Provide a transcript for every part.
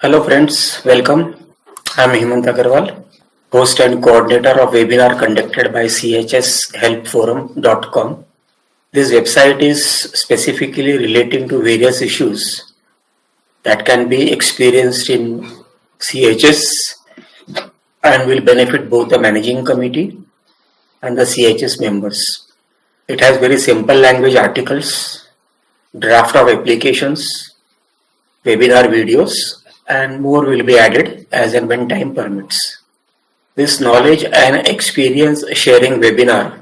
Hello friends, welcome. I am Hemant Agarwal, host and coordinator of webinar conducted by chshelpforum.com. This website is specifically relating to various issues that can be experienced in CHS and will benefit both the managing committee and the CHS members. It has very simple language articles, draft of applications, webinar videos, and more will be added as and when time permits. This knowledge and experience sharing webinar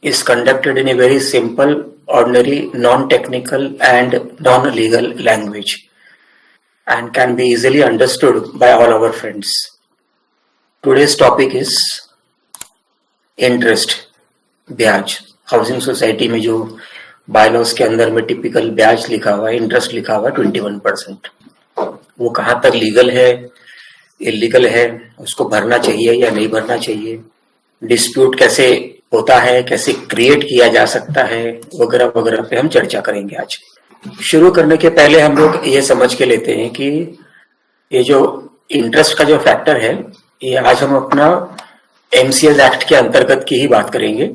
is conducted in a very simple, ordinary, non-technical and non-legal language and can be easily understood by all our friends. Today's topic is interest, ब्याज. Housing society में जो bylaws के अंदर में typical ब्याज लिखा हुआ है, इंटरेस्ट लिखा हुआ है 21%. वो कहाँ तक लीगल है, इलीगल है, उसको भरना चाहिए या नहीं भरना चाहिए, डिस्प्यूट कैसे होता है, कैसे क्रिएट किया जा सकता है, वगैरह वगैरह पे हम चर्चा करेंगे आज. शुरू करने के पहले हम लोग ये समझ के लेते हैं कि ये जो इंटरेस्ट का जो फैक्टर है, ये आज हम अपना MCS एक्ट के अंतर्गत की ही बात करेंगे.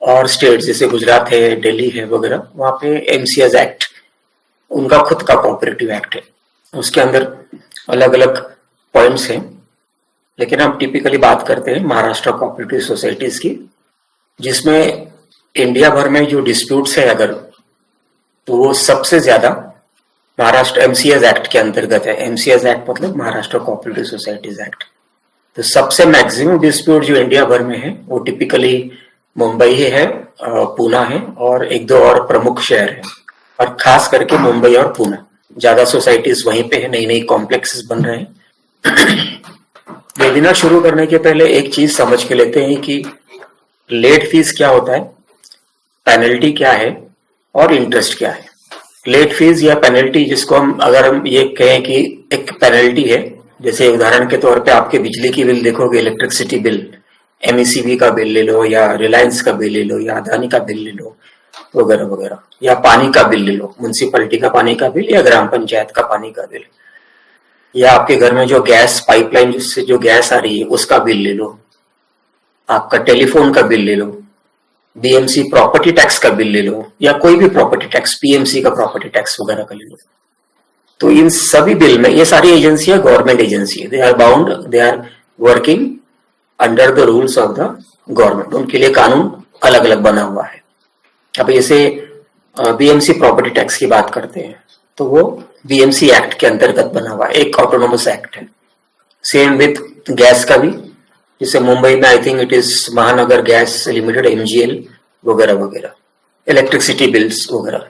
और स्टेट जैसे गुजरात है, दिल्ली है वगैरह, वहाँ पे MCS एक्ट उनका खुद का कोऑपरेटिव एक्ट है, उसके अंदर अलग अलग पॉइंट्स हैं. लेकिन हम टिपिकली बात करते हैं महाराष्ट्र कोऑपरेटिव सोसाइटीज की, जिसमें इंडिया भर में जो डिस्प्यूट्स है अगर, तो वो सबसे ज्यादा महाराष्ट्र MCS एक्ट के अंतर्गत है. MCS एक्ट मतलब महाराष्ट्र कोऑपरेटिव सोसाइटीज एक्ट. तो सबसे मैक्सिमम डिस्प्यूट जो इंडिया भर में है वो टिपिकली मुंबई है, पूना है और एक दो और प्रमुख शहर है, और खास करके मुंबई और पूना. ज्यादा सोसाइटीज वहीं पे है, नई नई कॉम्प्लेक्सेस बन रहे हैं. वेबिनार शुरू करने के पहले एक चीज समझ के लेते हैं कि लेट फीस क्या होता है, पेनल्टी क्या है और इंटरेस्ट क्या है. लेट फीस या पेनल्टी, जिसको हम अगर हम ये कहें कि एक पेनल्टी है, जैसे उदाहरण के तौर पे आपके बिजली की बिल देखोगे, इलेक्ट्रिसिटी बिल, MECB का बिल ले लो या रिलायंस का बिल ले लो या अदानी का बिल ले लो वगैरह वगैरह, या पानी का बिल ले लो, म्युनिसिपैलिटी का पानी का बिल या ग्राम पंचायत का पानी का बिल, या आपके घर में जो गैस पाइपलाइन से जो गैस आ रही है उसका बिल ले लो, आपका टेलीफोन का बिल ले लो, BMC प्रॉपर्टी टैक्स का बिल ले लो, या कोई भी प्रॉपर्टी टैक्स, PMC का प्रॉपर्टी टैक्स वगैरह का ले लो. तो इन सभी बिल में, ये सारी एजेंसियां गवर्नमेंट एजेंसी है, they are bound, they are working under the rules of the government. उनके लिए कानून अलग अलग बना हुआ है. अब जैसे BMC प्रॉपर्टी टैक्स की बात करते हैं तो वो BMC एक्ट के अंतर्गत बना हुआ है, एक ऑटोनोमस एक्ट है. सेम विथ गैस का भी, जैसे मुंबई में आई थिंक इट इज महानगर गैस लिमिटेड, MGL वगैरह वगैरह, इलेक्ट्रिसिटी बिल्स वगैरह.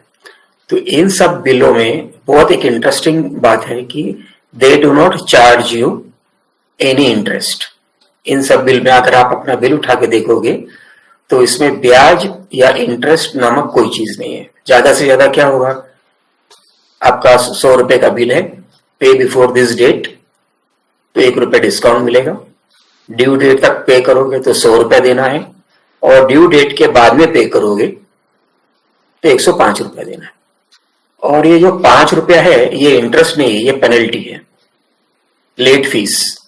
तो इन सब बिलों में बहुत एक इंटरेस्टिंग बात है कि they do not charge you any interest. इन सब बिल में अगर आप अपना बिल उठा के देखोगे तो इसमें ब्याज या इंटरेस्ट नामक कोई चीज नहीं है. ज्यादा से ज्यादा क्या होगा, आपका 100 रुपए का बिल है, पे बिफोर दिस डेट तो 1 रुपए डिस्काउंट मिलेगा. ड्यू डेट तक पे करोगे तो 100 रुपए देना है, और ड्यू डेट के बाद में पे करोगे तो 105 रुपए देना है. और ये जो 5 रुपया है ये इंटरेस्ट नहीं है, ये पेनल्टी है, लेट फीस,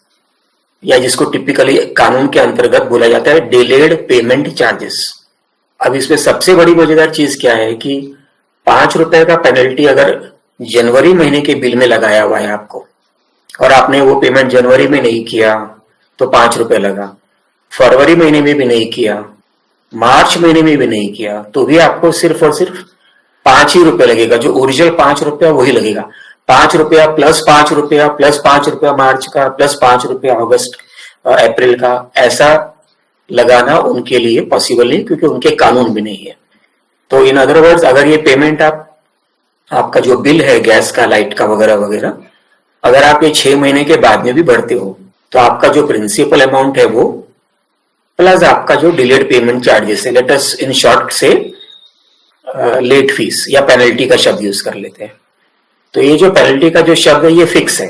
या जिसको टिपिकली कानून के अंतर्गत बोला जाता है डिलेड पेमेंट चार्जेस. अब इसमें सबसे बड़ी मजेदार चीज क्या है कि 5 रुपए का पेनल्टी अगर जनवरी महीने के बिल में लगाया हुआ है आपको, और आपने वो पेमेंट जनवरी में नहीं किया तो 5 रुपए लगा, फरवरी महीने में भी नहीं किया, मार्च महीने में भी नहीं किया, तो भी आपको सिर्फ और सिर्फ 5 ही रुपए लगेगा. जो ओरिजिनल 5 रुपया वही लगेगा. 5 रुपया प्लस 5 रुपया प्लस 5 रुपया मार्च का प्लस 5 रुपया अगस्त अप्रैल का, ऐसा लगाना उनके लिए पॉसिबल नहीं, क्योंकि उनके कानून भी नहीं है. तो इन अदर वर्ड्स, अगर ये पेमेंट आपका जो बिल है गैस का, लाइट का वगैरह वगैरह, अगर आप ये 6 महीने के बाद में भी भरते हो तो आपका जो प्रिंसिपल अमाउंट है वो प्लस आपका जो डिलेड पेमेंट चार्जेस है, लेट अस इन शॉर्ट से लेट फीस या पेनल्टी का शब्द यूज कर लेते हैं. तो ये जो पेनल्टी का जो शब्द है ये फिक्स है,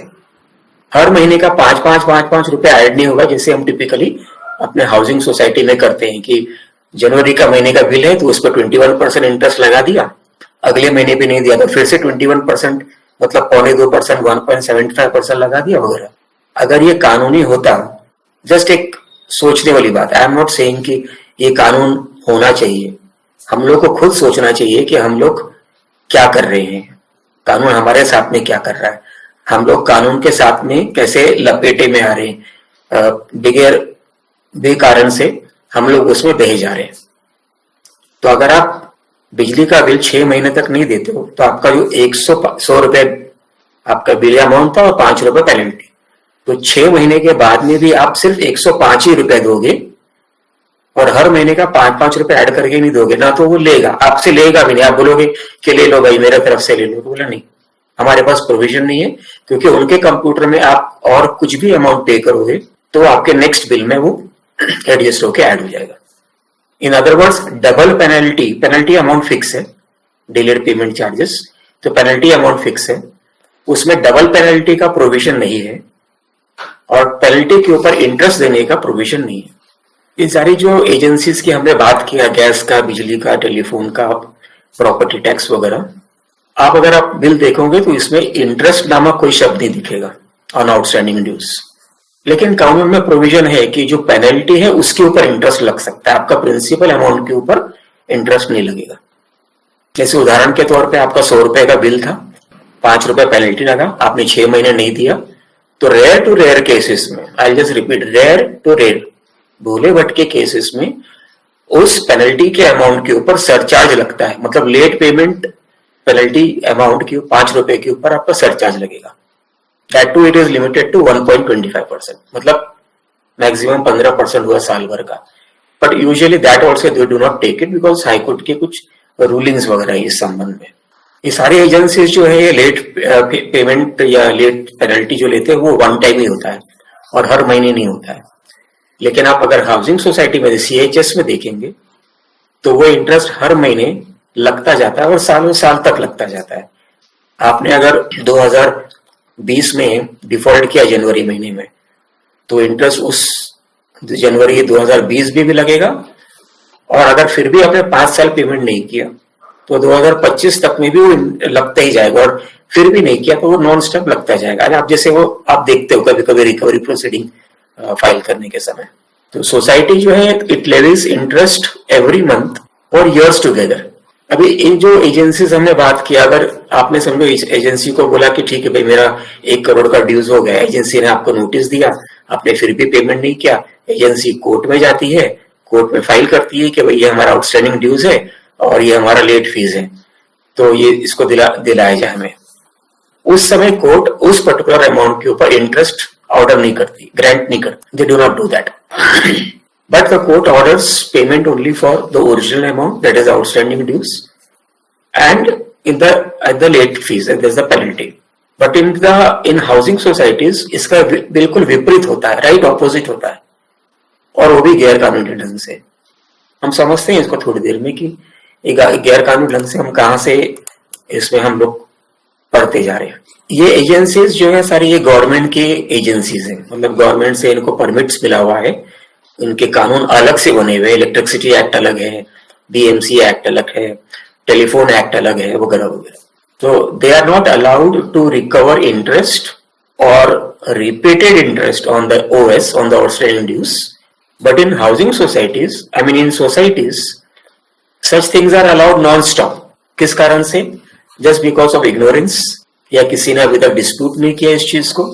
हर महीने का 5 रुपए ऐड नहीं होगा, जैसे हम टिपिकली अपने हाउसिंग सोसाइटी में करते हैं कि जनवरी का महीने का बिल है तो उस पर 21% इंटरेस्ट लगा दिया, अगले महीने भी नहीं दिया तो फिर से 21% मतलब 0.2%, 1.75% लगा दिया वगैरह। अगर ये कानूनी होता, जस्ट एक सोचने वाली बात, आई एम नॉट सेइंग कि ये कानून होना चाहिए, हम लोग को खुद सोचना चाहिए कि हम लोग क्या कर रहे हैं, कानून हमारे साथ में क्या कर रहा है, हम लोग कानून के साथ में कैसे लपेटे में आ रहे हैं, बगैर बेकारण से हम लोग उसमें बह जा रहे हैं। तो अगर आप बिजली का बिल 6 महीने तक नहीं देते हो तो आपका जो 100 रुपए आपका बिल अमाउंट था और 5 रुपए पेनल्टी, तो 6 महीने के बाद में भी आप सिर्फ 105 ही रुपए दोगे और हर महीने का 5-5 रुपए ऐड करके नहीं दोगे ना, तो वो लेगा, आपसे लेगा भी नहीं। आप बोलोगे कि ले लो भाई मेरे तरफ से ले लो, तो बोला नहीं, हमारे पास प्रोविजन नहीं है, क्योंकि उनके कंप्यूटर में आप और कुछ भी अमाउंट पे करोगे तो आपके नेक्स्ट बिल में वो एडजस्ट होके ऐड हो जाएगा। In other words, double penalty amount fix है, डिलेड पेमेंट चार्जेस, तो पेनल्टी अमाउंट फिक्स है, उसमें डबल पेनल्टी का प्रोविजन नहीं है और पेनल्टी के ऊपर इंटरेस्ट देने का प्रोविजन नहीं है। ये सारी जो एजेंसीज की हमने बात किया, गैस का, बिजली का, टेलीफोन का, प्रॉपर्टी टैक्स वगैरह, आप अगर आप बिल देखोगे तो इसमें इंटरेस्ट नामक कोई शब्द नहीं दिखेगा ऑन आउटस्टैंडिंग ड्यूज, लेकिन कानून में प्रोविजन है कि जो पेनल्टी है उसके ऊपर इंटरेस्ट लग सकता है, आपका प्रिंसिपल अमाउंट के ऊपर इंटरेस्ट नहीं लगेगा। जैसे उदाहरण के तौर पे आपका 100 रुपए का बिल था, 5 रुपए पेनल्टी लगा, आपने 6 महीने नहीं दिया, तो रेयर टू रेयर केसेस में, I just repeat, rare to rare, भोले भटके केसेस में उस पेनल्टी के अमाउंट के ऊपर सरचार्ज लगता है, मतलब लेट पेमेंट पेनल्टी अमाउंट के 5 रुपए के ऊपर आपका सरचार्ज लगेगा। That too it is limited to 1.25%, मतलब मैक्सिमम 15% हुआ साल भर का, but usually that also they do not take it because high court के कुछ रूलिंग्स वगैरह इस संबंध में। ये सारी एजेंसीज जो है ये लेट पेमेंट या लेट पेनल्टी जो लेते हैं वो वन टाइम ही होता है और हर महीने नहीं होता है, लेकिन आप अगर हाउसिंग सोसाइटी में CHS में देखेंगे तो वो इंटरेस्ट हर महीने लगता जाता है और सालों साल तक लगता जाता है। आपने अगर 2020 में डिफॉल्ट किया जनवरी महीने में, तो इंटरेस्ट उस जनवरी 2020 भी लगेगा, और अगर फिर भी आपने 5 साल पेमेंट नहीं किया तो 2025 तक में भी वो लगता ही जाएगा, और फिर भी नहीं किया तो वो नॉन स्टॉप लगता जाएगा। आप जैसे वो आप देखते हो कभी कभी रिकवरी प्रोसीडिंग फाइल करने के समय, तो सोसाइटी जो है it levies interest every month और ईयर्स टुगेदर। अभी इन जो एजेंसीज हमने बात किया, अगर आपने समझो इस एजेंसी को बोला कि ठीक है भाई मेरा 1 करोड़ का ड्यूज हो गया, एजेंसी ने आपको नोटिस दिया, आपने फिर भी पेमेंट नहीं किया, एजेंसी कोर्ट में जाती है, कोर्ट में फाइल करती है कि भाई ये हमारा आउटस्टैंडिंग ड्यूज है और ये हमारा लेट फीस है, तो ये इसको दिलाया जाए हमें। उस समय कोर्ट उस पर्टिकुलर अमाउंट के ऊपर इंटरेस्ट ऑर्डर नहीं करती, ग्रांट नहीं करती, दे do not do that. But the court orders payment only for the original amount, that is outstanding dues, and at the late fees, and there's the penalty. But in housing societies इसका बिल्कुल विपरीत होता है, right opposite होता है, और वो भी गैर कानूनी ढंग से। हम समझते हैं इसको थोड़ी देर में कि गैर कानूनी ढंग से हम कहाँ से इसमें हम लोग पढ़ते जा रहे हैं। ये एजेंसीज जो है सारी ये गवर्नमेंट की एजेंसीज हैं, मतलब गवर्नमेंट से इनको परमिट्स मिला हुआ है, इनके कानून अलग से बने हुए, इलेक्ट्रिसिटी एक्ट अलग है, BMC एक्ट अलग है, टेलीफोन एक्ट अलग है, वगैरह वगैरह। तो they are not allowed to recover interest और repeated interest on the OS, on the outstanding dues, but in housing societies, I mean in societies, such things are allowed non stop. किस कारण से? Just because of ignorance, या किसी ने अभी तक dispute नहीं किया इस चीज को,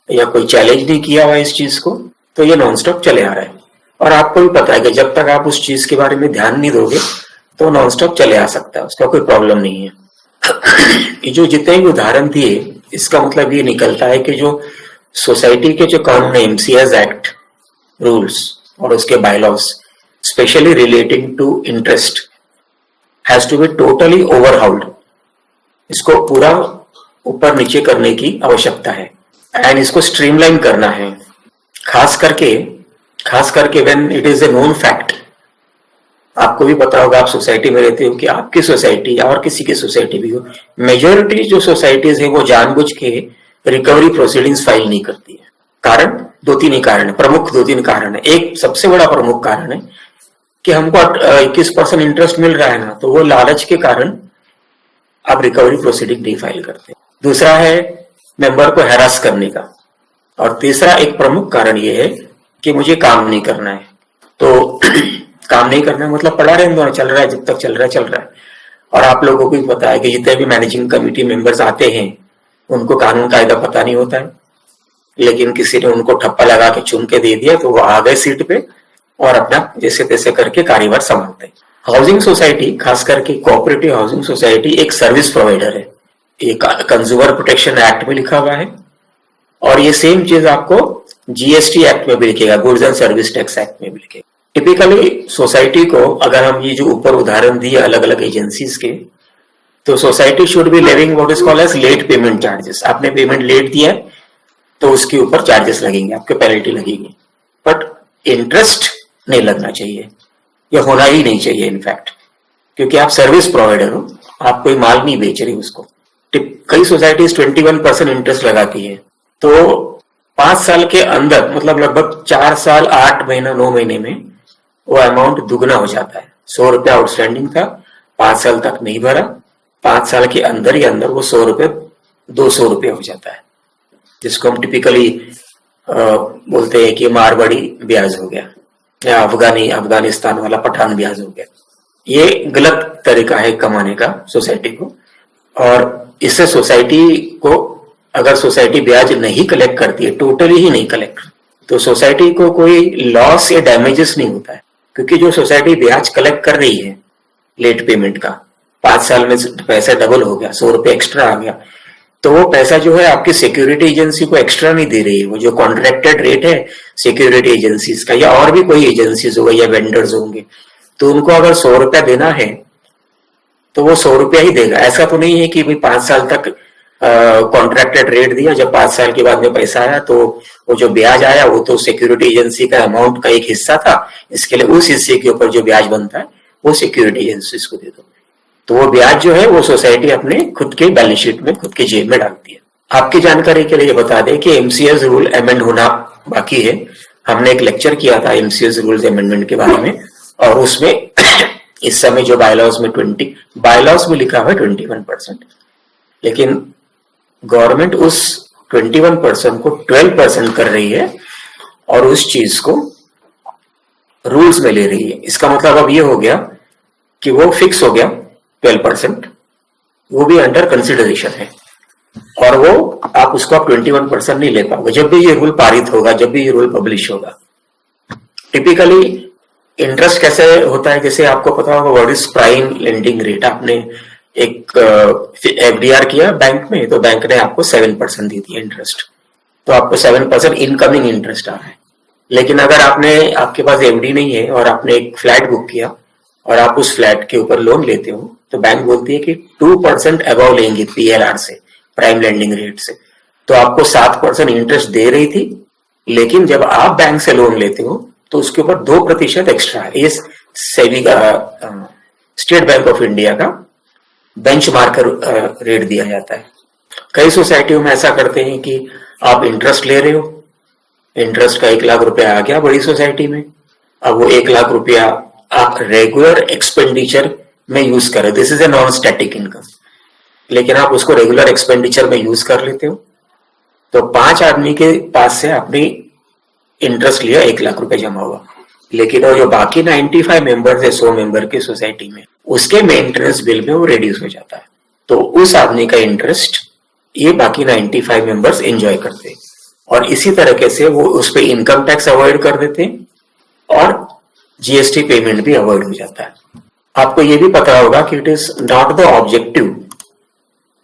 या कोई चैलेंज नहीं किया हुआ इस चीज को, तो ये नॉन स्टॉप चले आ रहा है। और आपको भी पता है कि जब तक आप उस चीज के बारे में ध्यान नहीं दोगे तो नॉन स्टॉप चले आ सकता है, उसका कोई प्रॉब्लम नहीं है। ये जो जितने भी उदाहरण दिए, इसका मतलब ये निकलता है कि जो सोसाइटी के जो कानून है, MCS एक्ट रूल्स और उसके bylaws, specially relating to interest, has to be totally overhauled. इसको पूरा ऊपर नीचे करने की आवश्यकता है, एंड इसको स्ट्रीमलाइन करना है, खास करके when it is a known fact. आपको भी पता होगा, आप सोसाइटी में रहते हो, कि आपकी सोसाइटी या और किसी की सोसाइटी भी हो, मेजोरिटी जो सोसाइटीज है वो जानबूझ के रिकवरी प्रोसीडिंग्स फाइल नहीं करती है। कारण 2-3 ही कारण है, प्रमुख 2-3 कारण है। एक सबसे बड़ा प्रमुख कारण है कि हमको 21% इंटरेस्ट मिल रहा है ना, तो वो लालच के कारण आप रिकवरी प्रोसीडिंग नहीं फाइल करते। दूसरा है मेंबर को हैरास करने का, और तीसरा एक प्रमुख कारण ये है कि मुझे काम नहीं करना है। तो काम नहीं करना है मतलब पड़ा रहने दो, चल रहा है जब तक चल रहा है चल रहा है। और आप लोगों को भी पता है कि जितने भी मैनेजिंग कमेटी मेंबर्स आते हैं उनको कानून कायदा पता नहीं होता है, लेकिन किसी ने उनको ठप्पा लगा के चुन के दे दिया तो वो आ गए सीट पे और अपना जैसे तैसे करके कार्यभार संभालते हैं। हाउसिंग सोसाइटी, खास करके कोऑपरेटिव हाउसिंग सोसाइटी, एक सर्विस प्रोवाइडर है। ये कंज्यूमर प्रोटेक्शन एक्ट में लिखा हुआ है और ये सेम चीज आपको जीएसटी एक्ट में भी लिखेगा, goods and service tax act में भी लिखेगा। टिपिकली सोसाइटी को, अगर हम ये जो ऊपर उदाहरण दिए अलग अलग एजेंसीज के, तो society should be levying what is called as late payment charges. आपने पेमेंट लेट दिया है तो उसके ऊपर चार्जेस लगेंगे, आपके पेनल्टी लगेगी, बट इंटरेस्ट नहीं लगना चाहिए, या होना ही नहीं चाहिए इनफैक्ट, क्योंकि आप सर्विस प्रोवाइडर हो, आप कोई माल नहीं बेच रही उसको। कई सोसाइटीज 21% इंटरेस्ट लगाती है, तो 5 साल के अंदर, मतलब लगभग 4 साल 8 महीना 9 महीने में वो अमाउंट दुगना हो जाता है। 100 रुपया आउटस्टैंडिंग था, 5 साल तक नहीं भरा, 5 साल के अंदर ही अंदर वो 100 रुपये 200 रुपये हो जाता है, जिसको हम टिपिकली बोलते हैं कि मारवाड़ी ब्याज हो गया, या अफगानिस्तान वाला पठान ब्याज हो गया। ये गलत तरीका है कमाने का सोसाइटी को, और इससे सोसाइटी को, अगर सोसाइटी ब्याज नहीं कलेक्ट करती है, टोटली ही नहीं कलेक्ट, तो सोसाइटी को कोई लॉस या डैमेजेस नहीं होता है, क्योंकि जो सोसाइटी ब्याज कलेक्ट कर रही है लेट पेमेंट का, 5 साल में पैसा डबल हो गया, 100 रुपये एक्स्ट्रा आ गया, तो वो पैसा जो है आपकी सिक्योरिटी एजेंसी को एक्स्ट्रा नहीं दे रही है। वो जो कॉन्ट्रैक्टेड रेट है सिक्योरिटी एजेंसीज का, या और भी कोई एजेंसीज होगा या वेंडर्स होंगे, तो उनको अगर 100 रुपया देना है तो वो 100 रुपया ही देगा। ऐसा तो नहीं है कि भाई 5 साल तक कॉन्ट्रैक्टेड रेट दिया, जब 5 साल के बाद में पैसा आया तो वो जो ब्याज आया वो तो सिक्योरिटी एजेंसी का अमाउंट का एक हिस्सा था, इसके लिए उस हिस्से के ऊपर जो ब्याज बनता है वो सिक्योरिटी एजेंसी को दे दो। तो वो ब्याज जो है वो सोसाइटी अपने खुद के बैलेंस शीट में, खुद के जेब में डालती है। आपकी जानकारी के लिए बता दें कि एमसीएस रूल अमेंड होना बाकी है। हमने एक लेक्चर किया था एमसीएस रूल्स अमेंडमेंट के बारे में, और उसमें इस समय जो बायलॉज में लिखा हुआ है 21%, लेकिन गवर्नमेंट उस 21% को 12% कर रही है और उस चीज को रूल्स में ले रही है। इसका मतलब अब ये हो गया कि वो फिक्स हो गया 12%, वो भी अंडर कंसिडरेशन है, और वो आप उसको आप 21% नहीं ले पाओगे जब भी ये रूल पारित होगा, जब भी ये रूल पब्लिश होगा। टिपिकली इंटरेस्ट कैसे होता है, जैसे आपको पता होगा what is prime lending rate. आपने एक एफडीआर किया बैंक में, तो बैंक ने आपको 7% दी थी इंटरेस्ट, तो आपको 7% इनकमिंग इंटरेस्ट आ रहा है। लेकिन अगर आपके पास एफडी नहीं है और आपने एक फ्लैट बुक किया और आप उस फ्लैट के ऊपर लोन लेते हो, तो बैंक बोलती है कि 2% अबव लेंगे पीएलआर से, प्राइम लेंडिंग रेट से, तो आपको 7% इंटरेस्ट दे रही थी, लेकिन जब आप बैंक से लोन लेते हो तो उसके ऊपर 2% एक्स्ट्रा है। ये सेबी का, स्टेट बैंक ऑफ इंडिया का बेंचमार्कर रेट दिया जाता है। कई सोसाइटियों में ऐसा करते हैं कि आप इंटरेस्ट ले रहे हो, इंटरेस्ट का 1 लाख रुपया आ गया बड़ी सोसाइटी में, अब वो 1 लाख रुपया आप रेगुलर एक्सपेंडिचर में यूज करें, this is a non static income, लेकिन आप उसको रेगुलर एक्सपेंडिचर में यूज कर लेते हो, तो 5 आदमी के पास से आपने इंटरेस्ट लिया, 1 लाख रुपए जमा हुआ, लेकिन वो जो बाकी 95 मेंबर्स है 100 मेंबर की सोसाइटी में, उसके मेंटेनेंस बिल में वो रिड्यूस हो जाता है, तो उस आदमी का इंटरेस्ट ये बाकी 95 मेंबर्स एंजॉय करते हैं, और इसी तरीके से वो उस पर इनकम टैक्स अवॉइड कर देते हैं और जीएसटी पेमेंट भी अवॉइड हो जाता है। आपको ये भी पता होगा कि it is not the objective,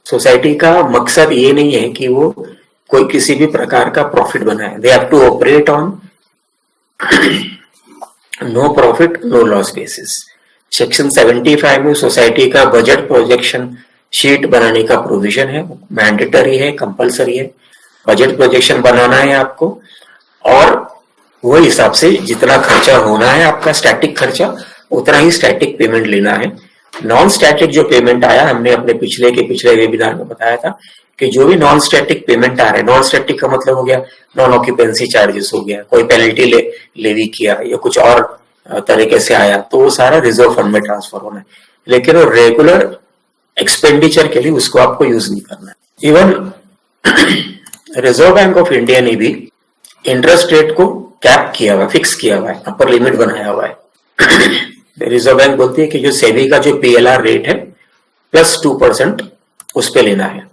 society का मकसद ये नहीं है कि वो कोई किसी भी प्रकार का प्रॉफिट बनाए, they have to operate on no profit no loss basis. Section 75 में सोसाइटी का बजट प्रोजेक्शन शीट बनाने का प्रोविजन है, मैंडेटरी है, कंपलसरी है, बजट प्रोजेक्शन बनाना है आपको, और वो हिसाब से जितना खर्चा होना है आपका स्टैटिक खर्चा, उतना ही स्टैटिक पेमेंट लेना है। नॉन स्टैटिक जो पेमेंट आया, हमने अपने पिछले वेबिनार में बताया था कि जो भी नॉन स्टैटिक पेमेंट आ रहे हैं, नॉन स्टैटिक का मतलब हो गया नॉन ऑक्यूपेंसी चार्जेस हो गया, कोई पेनल्टी लेवी किया या कुछ और तरीके से आया, तो वो सारा रिजर्व फंड में ट्रांसफर होना है, लेकिन वो रेगुलर एक्सपेंडिचर के लिए उसको आपको यूज नहीं करना है। Even reserve bank of India ने भी इंटरेस्ट रेट को कैप किया हुआ, फिक्स किया हुआ है, अपर लिमिट बनाया हुआ है। रिजर्व बैंक बोलती है कि जो सेबी का जो पीएलआर रेट है +2% उस पे लेना है।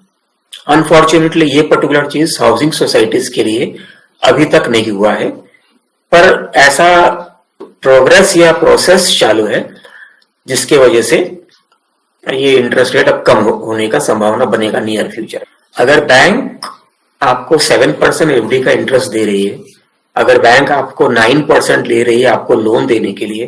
अनफॉर्चुनेटली ये पर्टिकुलर चीज हाउसिंग सोसाइटीज के लिए अभी तक नहीं हुआ है, पर ऐसा प्रोग्रेस या प्रोसेस चालू है जिसके वजह से ये इंटरेस्ट रेट अब कम होने का संभावना बनेगा नियर फ्यूचर। अगर बैंक आपको 7% एफडी का इंटरेस्ट दे रही है, अगर बैंक आपको 9% ले रही है आपको लोन देने के लिए,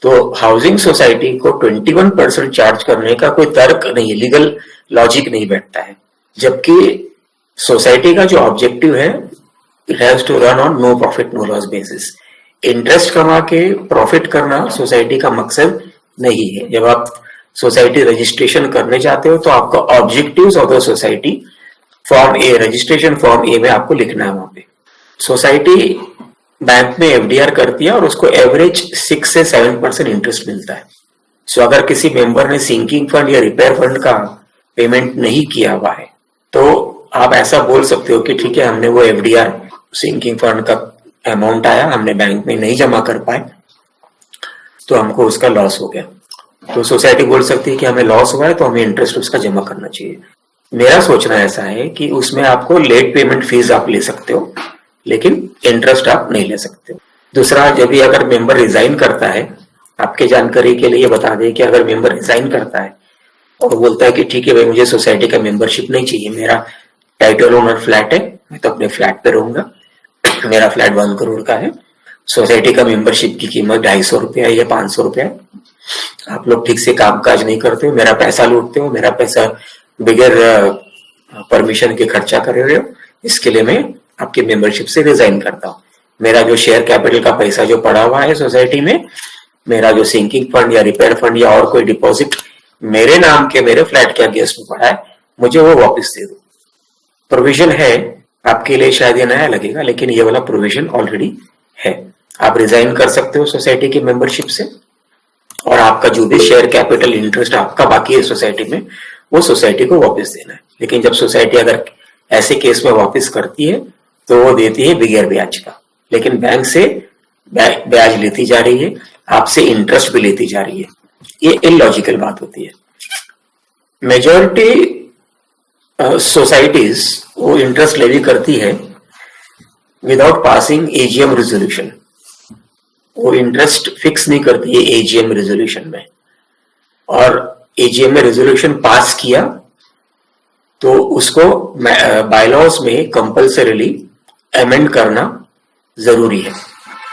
तो हाउसिंग सोसाइटी को 21% चार्ज करने का कोई तर्क नहीं है, लीगल लॉजिक नहीं बैठता है। जबकि सोसाइटी का जो ऑब्जेक्टिव है, it has to run on no profit no loss basis. Interest कमा के प्रॉफिट करना सोसाइटी का मकसद नहीं है। जब आप सोसाइटी रजिस्ट्रेशन करने जाते हो तो आपका objectives of the society form A, registration form A में आपको लिखना है। वहां पे सोसाइटी बैंक में एफडीआर करती है और उसको एवरेज 6 से 7% इंटरेस्ट मिलता है। सो अगर किसी मेंबर ने सिंकिंग फंड या रिपेयर फंड का पेमेंट नहीं किया हुआ है तो आप ऐसा बोल सकते हो कि ठीक है, हमने वो एफडीआर सिंकिंग फंड का अमाउंट आया, हमने बैंक में नहीं जमा कर पाए तो हमको उसका लॉस हो गया। तो सोसाइटी बोल सकती है कि हमें लॉस हुआ है तो हमें इंटरेस्ट उसका जमा करना चाहिए। मेरा सोचना ऐसा है कि उसमें आपको लेट पेमेंट फीस आप ले सकते हो, लेकिन इंटरेस्ट आप नहीं ले सकते हो। दूसरा, जब भी अगर मेंबर रिजाइन करता है, आपके जानकारी के लिए बता दें कि अगर मेंबर रिजाइन करता है और बोलता है कि ठीक है भाई, मुझे सोसाइटी का मेंबरशिप नहीं चाहिए, मेरा टाइटल ओनर फ्लैट है, मैं तो अपने फ्लैट पे रहूंगा, मेरा फ्लैट 1 करोड़ का है, सोसाइटी का मेंबरशिप की कीमत 250 रुपया या 500 रुपया है, आप लोग ठीक से कामकाज नहीं करते हो, मेरा पैसा लूटते हो, मेरा पैसा बिगर परमिशन के खर्चा कर रहे हो, इसके लिए मैं आपकी मेंबरशिप से रिजाइन करता हूँ। मेरा जो शेयर कैपिटल का पैसा जो पड़ा हुआ है सोसाइटी में, मेरा जो सिंकिंग फंड या रिपेयर फंड या और कोई डिपॉजिट मेरे नाम के मेरे फ्लैट के अगेंस्ट में पड़ा है, मुझे वो वापस दे दो। प्रोविजन है, आपके लिए शायद ये नया लगेगा, लेकिन ये वाला प्रोविजन ऑलरेडी है। आप रिजाइन कर सकते हो सोसाइटी की मेंबरशिप से और आपका जो भी शेयर कैपिटल इंटरेस्ट आपका बाकी है सोसाइटी में, वो सोसाइटी को वापस देना है। लेकिन जब सोसाइटी अगर ऐसे केस में वापस करती है तो वो देती है बगैर ब्याज का, लेकिन बैंक से ब्याज लेती जा रही है, आपसे इंटरेस्ट भी लेती जा रही है। ये इलॉजिकल बात होती है। मेजॉरिटी सोसाइटीज वो इंटरेस्ट लेवी करती है विदाउट पासिंग एजीएम रेजोल्यूशन। वो इंटरेस्ट फिक्स नहीं करती है एजीएम रेजोल्यूशन में, और एजीएम में रेजोल्यूशन पास किया तो उसको बायलॉज में कंपल्सरीली अमेंड करना जरूरी है।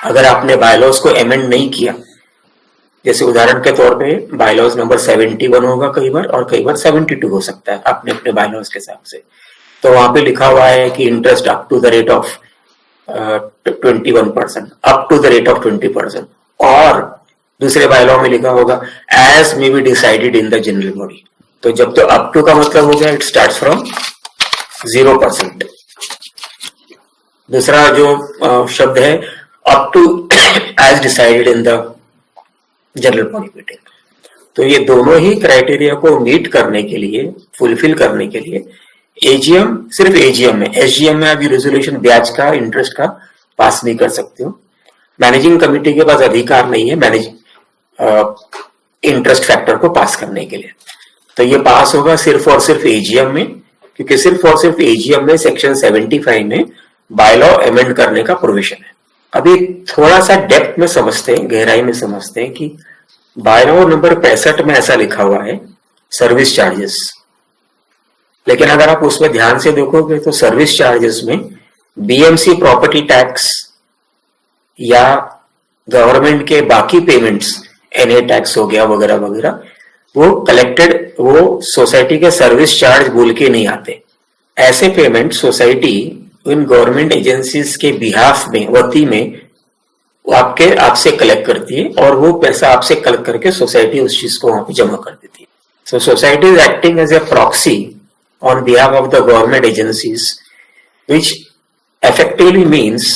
अगर आपने बायलॉज को अमेंड नहीं किया, जैसे उदाहरण के तौर पे बायलॉज नंबर 71 होगा कई बार, और कई बार 72 हो सकता है अपने अपने बायलॉज के हिसाब से, तो वहां पे लिखा हुआ है कि interest up to the rate of 21%, up to the rate of 20%, और दूसरे बायलॉ में लिखा होगा as may be decided in the general body. तो जब तो अप टू का मतलब हो गया, इट स्टार्ट फ्रॉम 0%। दूसरा जो शब्द है up to as decided in the general body meeting. तो ये दोनों ही क्राइटेरिया को मीट करने के लिए, फुलफिल करने के लिए एजीएम, सिर्फ एजीएम में, एसजीएम में अभी रेजोल्यूशन ब्याज का, इंटरेस्ट का पास नहीं कर सकते हो। मैनेजिंग कमेटी के पास अधिकार नहीं है इंटरेस्ट फैक्टर को पास करने के लिए। तो ये पास होगा सिर्फ और सिर्फ एजीएम में, क्योंकि सिर्फ और सिर्फ एजीएम में सेक्शन 75 में बायलॉ अमेंड करने का प्रोविजन है। अभी थोड़ा सा डेप्थ में समझते हैं, गहराई में समझते हैं कि बायलॉ नंबर 65 में ऐसा लिखा हुआ है सर्विस चार्जेस, लेकिन अगर आप उसमें ध्यान से देखोगे तो सर्विस चार्जेस में बीएमसी प्रॉपर्टी टैक्स या गवर्नमेंट के बाकी पेमेंट्स, एनए टैक्स हो गया वगैरह वगैरह, वो कलेक्टेड, वो सोसाइटी के सर्विस चार्ज बोल के नहीं आते। ऐसे payment society in government agencies के बिहाफ में, वती में वो आपसे कलेक्ट करती है, और वो पैसा आपसे कलेक्ट करके सोसाइटी उस चीज को वहां पे जमा कर देती है। So society is acting as a proxy on behalf of the government agencies, which effectively means,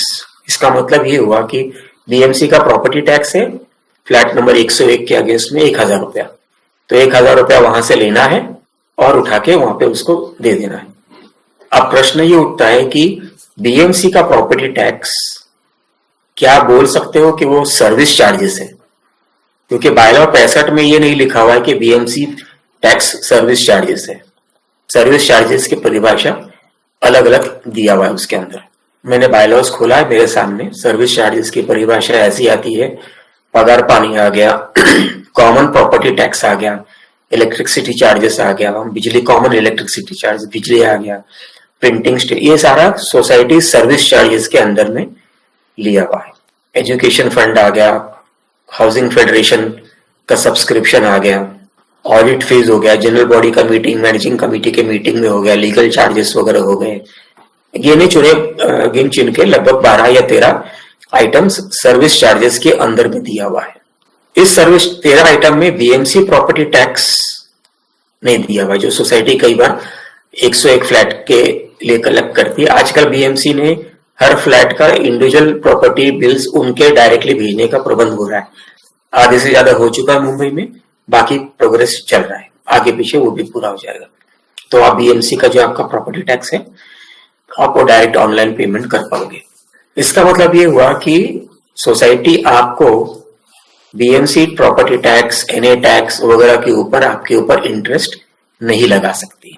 इसका मतलब ये हुआ कि बीएमसी का प्रॉपर्टी टैक्स है फ्लैट नंबर 101 के अगेंस्ट में 1000 रुपया, तो 1000 रुपया वहां से लेना है और उठा के वहां पे उसको दे देना है। अब प्रश्न ये उठता है कि बीएमसी का प्रॉपर्टी टैक्स क्या बोल सकते हो कि वो सर्विस चार्जेस है? क्योंकि बायलॉ 65 में ये नहीं लिखा हुआ है कि बीएमसी टैक्स सर्विस चार्जेस है। सर्विस चार्जेस की परिभाषा अलग अलग दिया हुआ है उसके अंदर। मैंने बायलॉज खोला है मेरे सामने। सर्विस चार्जेस की परिभाषा ऐसी आती है, पगार पानी आ गया, कॉमन प्रॉपर्टी टैक्स आ गया, इलेक्ट्रिसिटी चार्जेस आ गया, बिजली कॉमन इलेक्ट्रिसिटी चार्ज बिजली आ गया, प्रिंटिंग ये सारा सोसाइटी सर्विस चार्जेस के अंदर में लिया हुआ है। एजुकेशन फंड आ गया, हाउसिंग फेडरेशन का सब्सक्रिप्शन आ गया, ऑडिट फीस हो गया, जनरल बॉडी का मीटिंग मैनेजिंग कमेटी के मीटिंग में हो गया, लीगल चार्जेस वगैरह हो गए। गिने चुने गिन चुन के लगभग 12 या 13 आइटम्स सर्विस चार्जेस के अंदर में दिया हुआ है। इस सर्विस 13 आइटम में बीएमसी प्रॉपर्टी टैक्स नहीं दिया हुआ, जो सोसाइटी कई बार 101 फ्लैट के लिए कलेक्ट करती है। आजकल बीएमसी ने हर फ्लैट का इंडिविजुअल प्रॉपर्टी बिल्स उनके डायरेक्टली भेजने का प्रबंध हो रहा है। आधे से ज्यादा हो चुका है मुंबई में, बाकी प्रोग्रेस चल रहा है, आगे पीछे वो भी पूरा हो जाएगा। तो आप बीएमसी का जो आपका प्रॉपर्टी टैक्स है आप वो डायरेक्ट ऑनलाइन पेमेंट कर पाओगे। इसका मतलब ये हुआ कि सोसाइटी आपको BMC property tax, NA tax वगैरह के ऊपर आपके ऊपर इंटरेस्ट नहीं लगा सकती।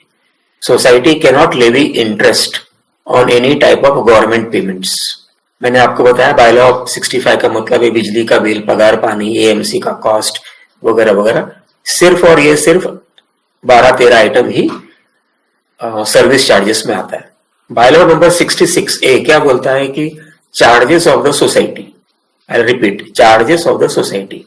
Society can not levy interest on any type of government payments. मैंने आपको बताया बायलॉ 65 का मतलब है बिजली का बिल, पगार पानी, एएमसी का कॉस्ट वगैरह वगैरह। सिर्फ और ये सिर्फ 12-13 आइटम ही सर्विस चार्जेस में आता है। बायलॉ नंबर 66A क्या बोलता है कि charges of the society, I repeat, charges of the society.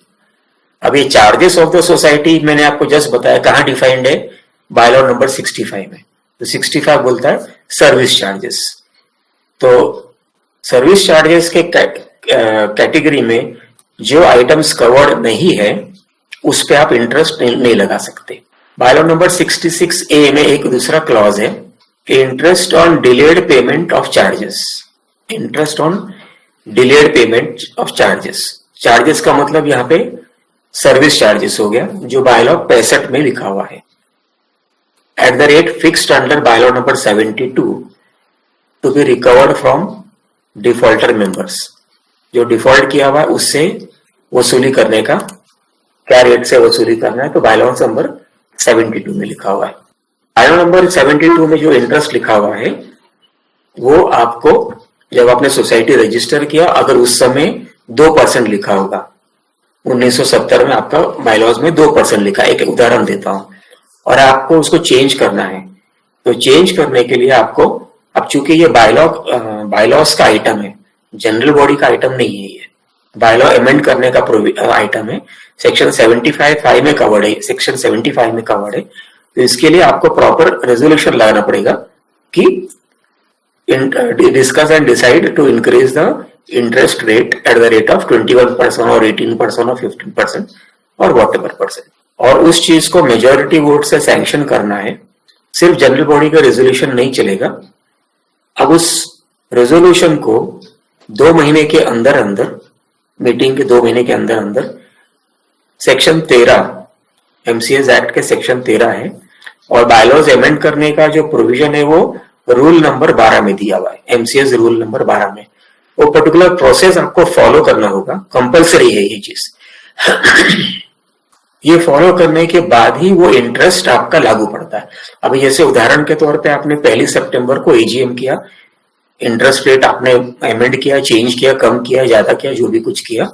अब ये चार्जेस ऑफ द सोसाइटी मैंने आपको जस्ट बताया कहाँ डिफाइंड है, बायलॉ नंबर 65 में। तो 65 बोलता है सर्विस चार्जेस। तो सर्विस चार्जेस के कैटेगरी में जो आइटम्स कवर्ड नहीं है उस पे आप इंटरेस्ट नहीं लगा सकते। बायलॉ नंबर 66A में एक दूसरा क्लॉज है कि interest on delayed payment of charges. Interest on delayed payment of charges, charges का मतलब यहाँ पे सर्विस चार्जेस हो गया, जो बायलॉ 65 में लिखा हुआ है। At the rate fixed under bylaw number 72 to be recovered from defaulter members. जो डिफॉल्ट किया हुआ है उससे वसूली करने का, क्या रेट से वसूली करना है, तो बायलॉ नंबर 72 में लिखा हुआ है। बायलॉ नंबर 72 में जो इंटरेस्ट लिखा हुआ है वो आपको जब आपने सोसाइटी रजिस्टर किया, अगर उस समय 2% लिखा होगा, 1970 में आपका बायलॉज में 2% लिखा, एक उदाहरण देता हूं, और आपको उसको चेंज करना है, तो चेंज करने के लिए आपको, अब चूंकि ये बायलॉज का आइटम है, जनरल बॉडी का आइटम नहीं है, ये बायलॉ अमेंड करने का आइटम है, सेक्शन 75 में कवर्ड है, सेक्शन 75 में कवर्ड है। तो इसके लिए आपको प्रॉपर रेजोल्यूशन लगाना पड़ेगा कि discuss and decide to increase the interest rate at the rate of 21% और 18% और 15% और वॉट एवर %। और उस चीज को मेजोरिटी वोट से सैंक्शन करना है, सिर्फ जनरल बॉडी का रेजोल्यूशन नहीं चलेगा। अब उस रेजोल्यूशन को 2 महीने के अंदर अंदर, मीटिंग के 2 महीने के अंदर अंदर, सेक्शन 13 एमसीएस एक्ट के सेक्शन 13 है, और बायलॉज अमेंड करने का जो प्रोविजन है वो रूल नंबर 12 में दिया हुआ है, एमसीएस रूल नंबर 12 में। वो पर्टिकुलर प्रोसेस आपको फॉलो करना होगा, कंपलसरी है ये चीज। ये फॉलो करने के बाद ही वो इंटरेस्ट आपका लागू पड़ता है। अभी जैसे उदाहरण के तौर पे आपने 1 सितंबर को एजीएम किया, इंटरेस्ट रेट आपने अमेंड किया, चेंज किया, कम किया, ज्यादा किया, जो भी कुछ किया,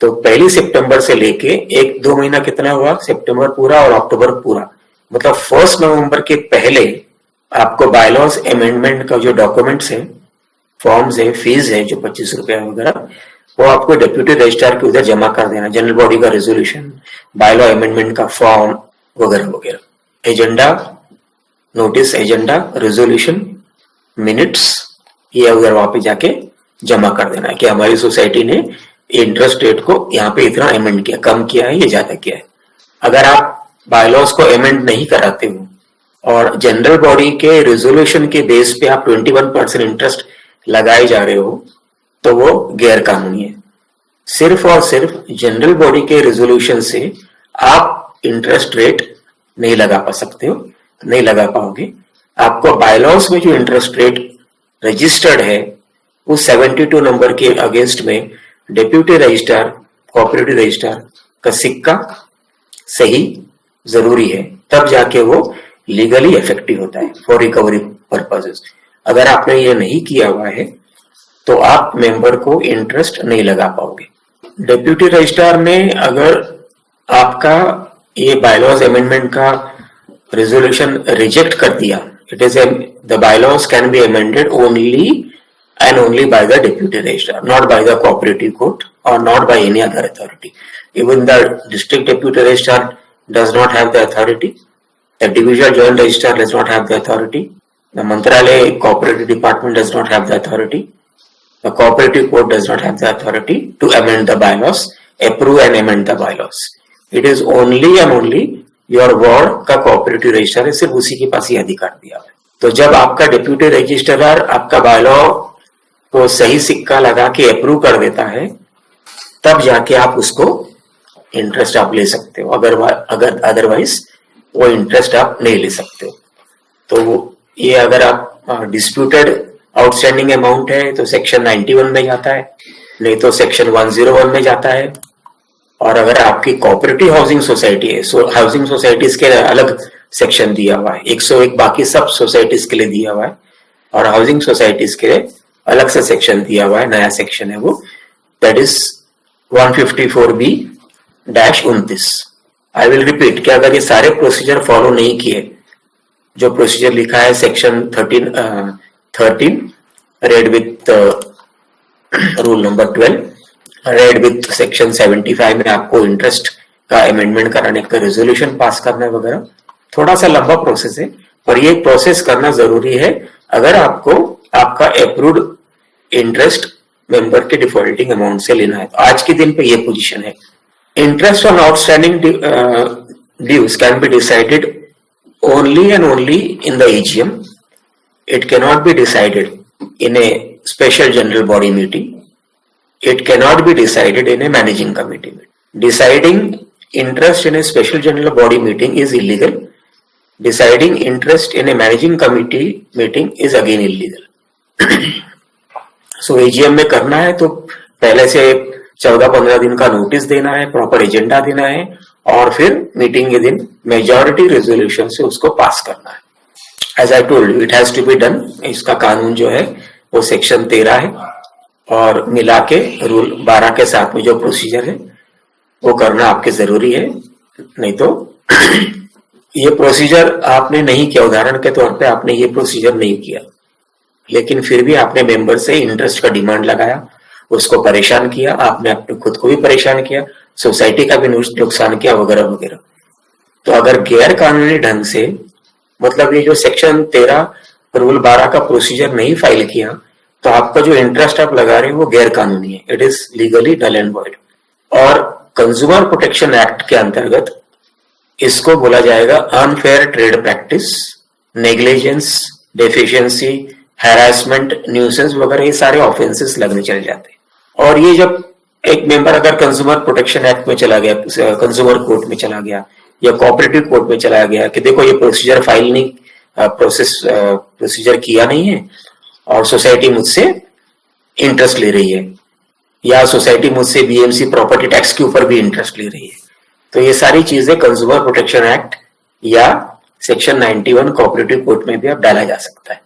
तो 1 सितंबर से लेके 1-2 महीना कितना हुआ, सितंबर पूरा और अक्टूबर पूरा, मतलब 1 नवंबर के पहले आपको बायलॉज अमेंडमेंट का जो डॉक्यूमेंट्स है, फॉर्म्स है, फीस है, जो 25 रुपया वगैरह, वो आपको डेप्यूटी रजिस्ट्रार के उधर जमा कर देना। जनरल बॉडी का रेजोल्यूशन, बायलॉ अमेंडमेंट का फॉर्म वगैरह वगैरह, agenda, notice, agenda, resolution, minutes, ये उधर वहां पे जाके जमा कर देना है कि हमारी सोसाइटी ने इंटरेस्ट रेट को यहाँ पे इतना अमेंड किया, कम किया है या ज्यादा किया है। अगर आप बायलॉज को अमेंड नहीं कराते हो और जनरल बॉडी के रेजोल्यूशन के बेस पे आप 21% इंटरेस्ट लगाए जा रहे हो, तो वो गैर कानूनी है। सिर्फ और सिर्फ जनरल बॉडी के रेजोल्यूशन से आप इंटरेस्ट रेट नहीं लगा पा सकते हो, नहीं लगा पाओगे। आपको बायलॉस में जो इंटरेस्ट रेट रजिस्टर्ड है वो 72 नंबर के अगेंस्ट में डेप्यूटी रजिस्ट्रार, कोऑपरेटिव रजिस्ट्रार का सिक्का सही जरूरी है, तब जाके वो लीगली इफेक्टिव होता है फॉर रिकवरी पर्पसेस। अगर आपने ये नहीं किया हुआ है तो आप मेंबर को इंटरेस्ट नहीं लगा पाओगे। डेप्यूटी रजिस्ट्रार ने अगर आपका ये बायलॉज अमेंडमेंट का रेजोल्यूशन रिजेक्ट कर दिया, it is the bylaws can be amended only and only by the deputy registrar, not by the cooperative court or not by any other authority. Even the district deputy registrar does not have the authority. The divisional joint registrar does not have the authority. The Mantralaya cooperative department does not have the authority. The cooperative court does not have the authority to amend the bylaws, approve and amend the bylaws. It is only and only your ward का cooperative registrar है, सिर्फ उसी के पास ये अधिकार दिया है। तो जब आपका डेप्यूटी रजिस्ट्रार आपका बायलॉ को सही सिक्का लगा के अप्रूव कर देता है, तब जाके आप उसको इंटरेस्ट आप ले सकते हो। अगर अदरवाइज वो इंटरेस्ट आप नहीं ले सकते हो। तो ये अगर आप डिस्प्यूटेड आउटस्टैंडिंग अमाउंट है तो सेक्शन 91 में जाता है, नहीं तो सेक्शन 101 में जाता है। और अगर आपकी कोऑपरेटिव हाउसिंग सोसाइटी है, हाउसिंग सोसाइटीज के अलग सेक्शन दिया हुआ है, 101 बाकी सब सोसाइटीज के लिए दिया हुआ है, और हाउसिंग सोसाइटीज के लिए अलग से सेक्शन दिया हुआ है, नया सेक्शन है वो, that is 154B-29। I will repeat कि अगर ये सारे प्रोसीजर फॉलो नहीं किए, जो प्रोसीजर लिखा है section 13 red with rule number 12, red with section 75 में आपको इंटरेस्ट का अमेंडमेंट कराने का रेजोल्यूशन पास करना है वगैरह, थोड़ा सा लंबा प्रोसेस है, पर ये प्रोसेस करना जरूरी है अगर आपको आपका अप्रूव्ड इंटरेस्ट मेंबर के डिफॉल्टिंग अमाउंट से लेना है। तो आज के दिन पे ये पोजीशन है। Interest on outstanding dues can be decided only and only in the AGM. It can not be decided in a special general body meeting. It can not be decided in a managing committee meeting. Deciding interest in a special general body meeting is illegal. Deciding interest in a managing committee meeting is again illegal. So AGM में करना है तो पहले से 14-15 दिन का notice देना है, प्रॉपर एजेंडा देना है, और फिर मीटिंग के दिन मेजॉरिटी रेजोल्यूशन से उसको पास करना है। As I told you, it has to be done. इसका कानून जो है वो सेक्शन 13 है, और मिला के रूल 12 के साथ में जो प्रोसीजर है वो करना आपके जरूरी है। नहीं तो ये प्रोसीजर आपने नहीं किया, उदाहरण के तौर पे आपने ये प्रोसीजर नहीं किया, लेकिन फिर भी आपने मेंबर से इंटरेस्ट का डिमांड लगाया, उसको परेशान किया, आपने अपने खुद को भी परेशान किया, सोसाइटी का भी नुकसान किया वगैरह वगैरह। तो अगर गैर कानूनी ढंग से, मतलब ये जो सेक्शन 13 रूल 12 का प्रोसीजर नहीं फाइल किया, तो आपका जो इंटरेस्ट आप लगा रहे हैं वो गैर कानूनी है, it is legally null and void. और कंज्यूमर प्रोटेक्शन एक्ट के अंतर्गत इसको बोला जाएगा unfair trade practice, negligence, deficiency, harassment, nuisance वगैरह, ये सारे ऑफेंसेस लगने चले जाते हैं। और ये जब एक मेंबर अगर कंज्यूमर प्रोटेक्शन एक्ट में चला गया, कंज्यूमर कोर्ट में चला गया या कोऑपरेटिव कोर्ट में चला गया कि देखो ये प्रोसीजर फाइल नहीं, प्रोसीजर किया नहीं है और सोसाइटी मुझसे इंटरेस्ट ले रही है, या सोसाइटी मुझसे बीएमसी प्रॉपर्टी टैक्स के ऊपर भी इंटरेस्ट ले रही है, तो ये सारी चीजें कंज्यूमर प्रोटेक्शन एक्ट या सेक्शन 91 कोऑपरेटिव कोर्ट में भी अब डाला जा सकता है।